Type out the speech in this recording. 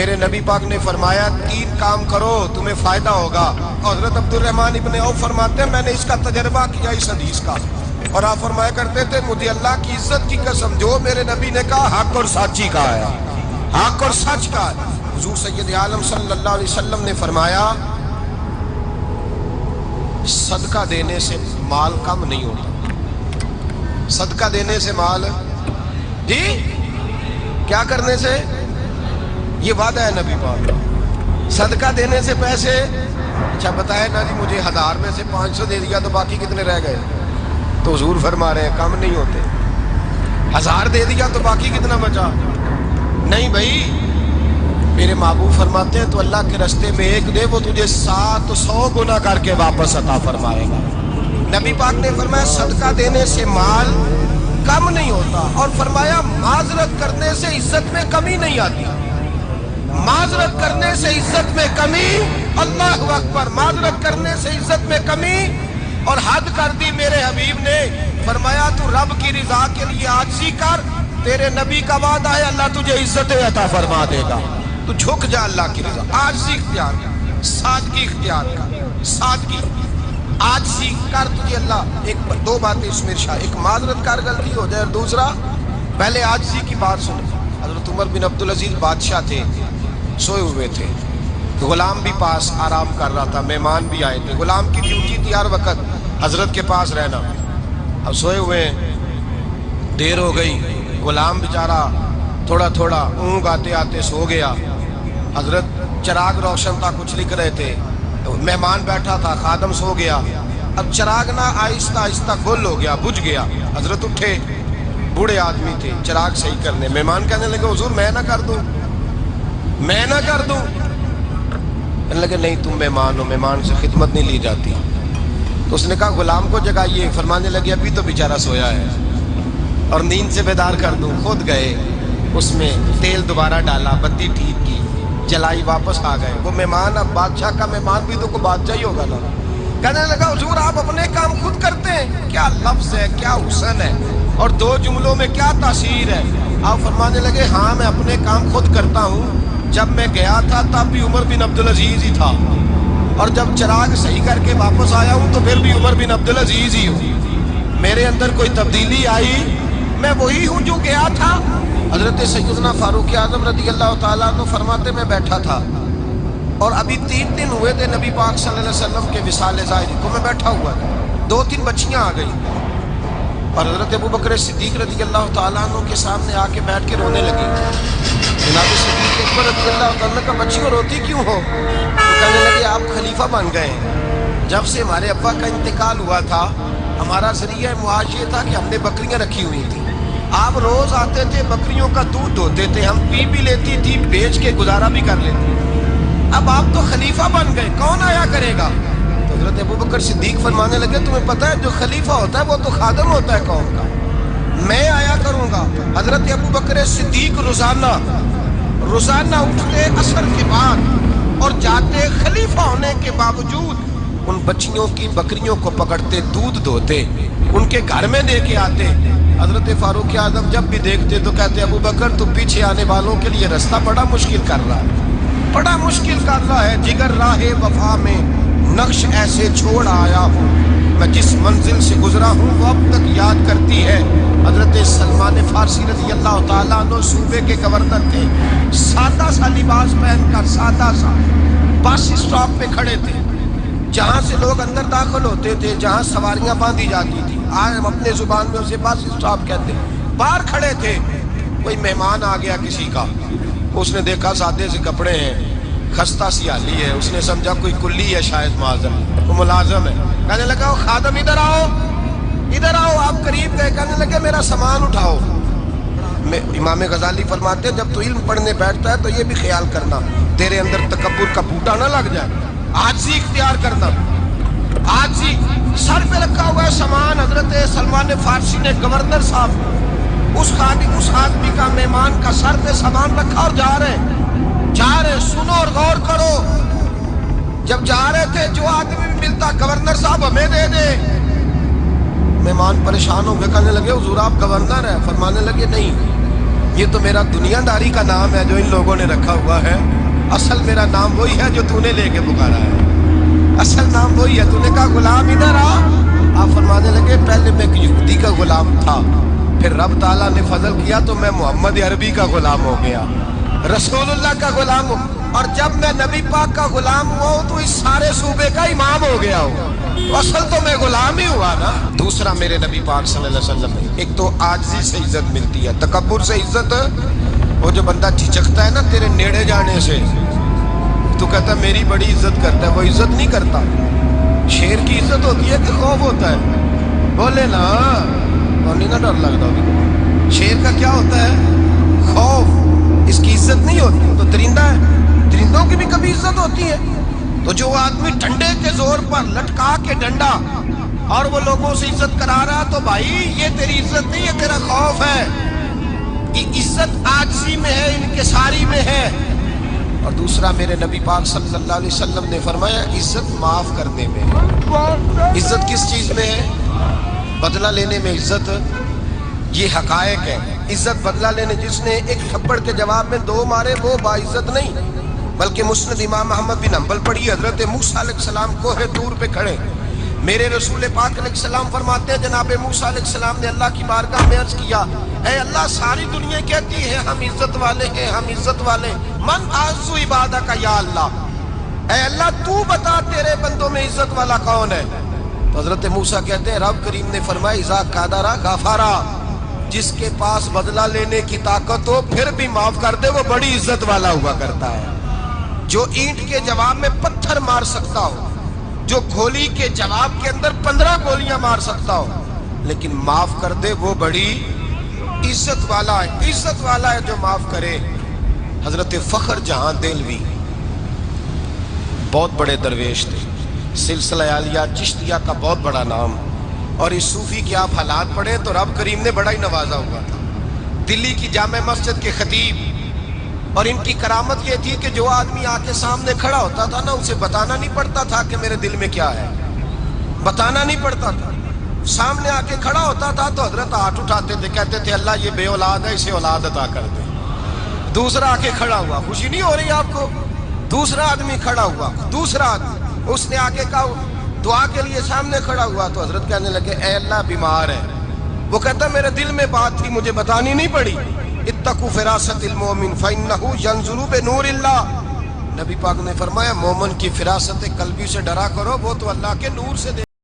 میرے نبی پاک نے فرمایا 3 کام کرو تمہیں فائدہ ہوگا۔ حضرت عبدالرحمن ابن عوف فرماتے ہیں میں نے اس کا تجربہ کیا اس حدیث کا، اور آپ فرمایا کرتے تھے مجھے اللہ کی عزت کی قسم جو میرے نبی نے کہا حق اور سچی کہا ہے، حق اور سچ کہا ہے۔ حضور سید عالم صلی اللہ علیہ وسلم نے فرمایا صدقہ دینے سے مال کم نہیں ہوتا، صدقہ دینے سے مال جی کیا کرنے سے، یہ وعدہ ہے نبی پاک، صدقہ دینے سے پیسے، اچھا بتائے نا جی مجھے 1000 میں سے 500 دے دیا تو باقی کتنے رہ گئے؟ تو حضور فرما رہے ہیں کم نہیں ہوتے، 1000 دے دیا تو باقی کتنا بچا؟ نہیں بھائی، میرے محبوب فرماتے ہیں تو اللہ کے راستے میں 1 دے وہ تجھے 700 گنا کر کے واپس عطا فرمائے گا۔ نبی پاک نے فرمایا صدقہ دینے سے مال کم نہیں ہوتا، اور فرمایا معذرت کرنے سے عزت میں کمی نہیں آتی، معذرت کرنے سے عزت میں کمی، اللہ اکبر، معذرت کرنے سے عزت میں کمی، اور حد کر دی میرے حبیب نے، فرمایا تو رب کی رضا کے لیے عاجزی کر، تیرے نبی کا وعدہ ہے اللہ تجھے عزت عطا فرما دے گا، تو جھک جا اللہ کی رضا، عاجزی اختیار کر، سادگی اختیار کر، سادگی عاجزی کر، تجھے اللہ 2 باتیں اس میں ارشاد، ایک معذرت کر غلطی ہو جائے، اور دوسرا پہلے عاجزی کی بات سن۔ حضرت عمر بن عبدالعزیز بادشاہ تھے، سوئے ہوئے تھے، غلام بھی پاس آرام کر رہا تھا، مہمان بھی آئے تھے، غلام کی ڈیوٹی تھی ہر وقت حضرت کے پاس رہنا، اب سوئے ہوئے ہیں، دیر ہو گئی، غلام بیچارہ تھوڑا تھوڑا اونگ آتے آتے سو گیا، حضرت چراغ روشن تھا کچھ لکھ رہے تھے، مہمان بیٹھا تھا خادم سو گیا، اب چراغ نہ آہستہ آہستہ گل ہو گیا، بجھ گیا، حضرت اٹھے، بوڑھے آدمی تھے چراغ صحیح کرنے، مہمان کہنے لگے حضور میں نہ کر دوں، میں نہ کر دوں، کہنے لگے نہیں تم مہمان ہو، مہمان سے خدمت نہیں لی جاتی، تو اس نے کہا غلام کو جگائیے، فرمانے لگے ابھی تو بیچارہ سویا ہے اور نیند سے بیدار کر دوں، خود گئے اس میں تیل دوبارہ ڈالا، بتی ٹھیک کی، جلائی، واپس آ گئے، وہ مہمان اب بادشاہ کا مہمان بھی تو کوئی بادشاہ ہی ہوگا نا، کہنے لگا حضور آپ اپنے کام خود کرتے ہیں، کیا لفظ ہے، کیا حسن ہے، اور 2 جملوں میں کیا تاثیر ہے، آپ فرمانے لگے ہاں میں اپنے کام خود کرتا ہوں، جب میں گیا تھا تب بھی عمر بن عبدالعزیز ہی تھا، اور جب چراغ صحیح کر کے واپس آیا ہوں تو پھر بھی عمر بن عبدالعزیز ہی ہوں، میرے اندر کوئی تبدیلی آئی، میں وہی ہوں جو گیا تھا۔ حضرت سیدنا فاروق اعظم رضی اللہ تعالیٰ عنہ فرماتے میں بیٹھا تھا، اور ابھی 3 دن ہوئے تھے نبی پاک صلی اللہ علیہ وسلم کے وصال ظاہری کو، میں بیٹھا ہوا تھا، 2-3 بچیاں آ گئی، اور حضرت ابو بکر صدیق رضی اللہ تعالیٰ عنہ کے سامنے آ کے بیٹھ کے رونے لگی، جناب صدیق اکبر رضی اللہ تعالیٰ عنہ کا بچیوں روتی کیوں ہو؟ تو کہنے لگے آپ خلیفہ بن گئے، جب سے ہمارے ابا کا انتقال ہوا تھا ہمارا ذریعہ معاش یہ تھا کہ ہم نے بکریاں رکھی ہوئی تھیں، آپ روز آتے تھے بکریوں کا دودھ دھوتے تھے، ہم پی بھی لیتی تھی، بیچ کے گزارا بھی کر لیتے، اب آپ تو خلیفہ بن گئے، کون آیا کرے گا؟ تو حضرت ابو بکر صدیق فرمانے لگے تمہیں پتہ ہے جو خلیفہ ہوتا ہے وہ تو خادم ہوتا ہے قوم کا، میں آیا کروں گا۔ حضرت ابو بکر صدیق روزانہ اٹھتے عصر کے بعد اور جاتے، خلیفہ ہونے کے باوجود ان بچیوں کی بکریوں کو پکڑتے، دودھ دھوتے، ان کے گھر میں دے کے آتے۔ حضرت فاروق اعظم جب بھی دیکھتے تو کہتے ابو بکر تو پیچھے آنے والوں کے لیے راستہ بڑا مشکل کر رہا ہے، بڑا مشکل کر رہا ہے، جگر راہ وفا میں نقش ایسے چھوڑ آیا ہوں، میں جس منزل سے گزرا ہوں وہ اب تک یاد کرتی ہے۔ حضرت سلمان فارسی رضی اللہ تعالیٰ عنہ صوبے کے گورنر تھے، سادہ سا لباس پہن کر سادہ سا بس اسٹاپ پہ کھڑے تھے، جہاں سے لوگ اندر داخل ہوتے تھے، جہاں سواریاں باندھی جاتی تھی، آج ہم اپنے زبان میں اسے بس اسٹاپ کہتے ہیں، باہر کھڑے تھے، کوئی مہمان آ گیا کسی کا، اس نے دیکھا سادے سے کپڑے ہیں، خستہ سی حالی ہے، اس نے سمجھا کوئی کلی ہے شاید معظم، وہ ملازم ہے، کہنے لگا خادم ادھر آؤ، ادھر آؤ، آپ قریب گئے، کہنے لگے میرا سامان اٹھاؤ۔ امام غزالی فرماتے ہیں جب تو علم پڑھنے بیٹھتا ہے تو یہ بھی خیال کرنا تیرے اندر تکبر کا بوٹا نہ لگ جائے، عاجزی اختیار کرنا، عاجزی، سر پہ رکھا ہوا ہے سامان، حضرت سلمان فارسی نے گورنر صاحب اس آدمی کا مہمان کا سر پہ سامان رکھا اور جا رہے سنو اور غور کرو، جب جا رہے تھے جو آدمی بھی ملتا گورنر صاحب ہمیں دے دے، مہمان پریشان ہو گئے، کہنے لگے حضور آپ گورنر ہیں؟ فرمانے لگے نہیں، یہ تو میرا دنیاداری کا نام ہے جو ان لوگوں نے رکھا ہوا ہے، اصل میرا نام وہی ہے جو تو نے لے کے پکارا ہے، اصل نام وہی ہے۔ تو نے کہا غلام ادھر آ، آپ فرمانے لگے پہلے میں ایک یہودی کا غلام تھا، پھر رب تعالیٰ نے فضل کیا تو میں محمد عربی کا غلام ہو گیا، رسول اللہ کا غلام ہوں، اور جب میں نبی پاک کا غلام ہوا ہوں تو اس سارے صوبے کا امام ہو گیا ہوں، تو اصل تو میں غلام ہی ہوا نا۔ دوسرا میرے نبی پاک صلی اللہ علیہ وسلم ایک تو عاجزی سے عزت ملتی ہے، تکبر سے عزت، وہ جو بندہ جھجکتا ہے نا تیرے نیڑے جانے سے، تو کہتا ہے میری بڑی عزت کرتا ہے، وہ عزت نہیں کرتا۔ شیر کی عزت ہوتی ہے کہ خوف ہوتا ہے؟ بولے نا، تو نہیں نا ڈر لگتا ہوگی۔ شیر کا کیا ہوتا ہے؟ خوف، اس کی عزت نہیں ہوتی۔ تو درندہ ہے، درندوں کی بھی کبھی عزت ہوتی ہے؟ تو جو آدمی ڈنڈے کے زور پر لٹکا کے ڈنڈا اور وہ لوگوں سے عزت کرا رہا، تو بھائی یہ تیری عزت نہیں ہے، تیرا خوف ہے۔ عزت عاجزی میں ہے، انکساری میں ہے۔ اور دوسرا میرے نبی پاک صلی اللہ علیہ وسلم نے فرمایا عزت معاف کرنے میں ہے۔ عزت کس چیز میں ہے؟ بدلہ لینے میں عزت، یہ حقائق ہے۔ عزت بدلہ لینے، جس نے ایک تھپڑ کے جواب میں 2 مارے وہ باعزت نہیں، بلکہ مسند امام احمد بن حنبل پڑھی، حضرت موسیٰ علیہ السلام کوہ طور پہ کھڑے، میرے رسول پاک علیہ السلام فرماتے ہیں جناب موسیٰ علیہ السلام نے اللہ کی بارگاہ میں عرض کیا، اے اللہ ساری دنیا کہتی ہے ہم عزت والے ہیں، ہم عزت والے، من اعز عبادک یا اللہ، اے اللہ تو بتا تیرے بندوں میں عزت والا کون ہے؟ تو حضرت موسیٰ کہتے ہیں رب کریم نے فرمایا اذا قادر غفارا، جس کے پاس بدلہ لینے کی طاقت ہو پھر بھی معاف کر دے وہ بڑی عزت والا ہوا کرتا ہے۔ جو اینٹ کے جواب میں پتھر مار سکتا ہو، جو گولی کے جواب کے اندر 15 گولیاں مار سکتا ہو، لیکن معاف کر دے وہ بڑی عزت والا ہے۔ عزت والا ہے جو معاف کرے۔ حضرت فخر جہاں دہلوی بہت بڑے درویش تھے، سلسلہ عالیہ چشتیہ کا بہت بڑا نام، اور اس صوفی کے آپ حالات پڑھیں تو رب کریم نے بڑا ہی نوازا ہوا تھا۔ دلی کی جامع مسجد کے خطیب، اور ان کی کرامت یہ تھی کہ جو آدمی آ کے سامنے کھڑا ہوتا تھا نا اسے بتانا نہیں پڑتا تھا کہ میرے دل میں کیا ہے، بتانا نہیں پڑتا تھا۔ سامنے آ کے کھڑا ہوتا تھا تو حضرت ہاتھ اٹھاتے تھے، کہتے تھے اللہ یہ بے اولاد ہے اسے اولاد عطا کر دے۔ دوسرا آ کے کھڑا ہوا، خوشی نہیں ہو رہی آپ کو؟ دوسرا آدمی کھڑا ہوا، دوسرا آدمی، اس نے آ کے کہا دعا کے لیے سامنے کھڑا ہوا تو حضرت کہنے لگے اے اللہ بیمار ہے، وہ کہتا میرے دل میں بات تھی مجھے بتانی نہیں پڑی، اتقوا فراست المومن فإنہ ینظر بنور اللہ، نبی پاک نے فرمایا مومن کی فراست قلبی سے ڈرا کرو، وہ تو اللہ کے نور سے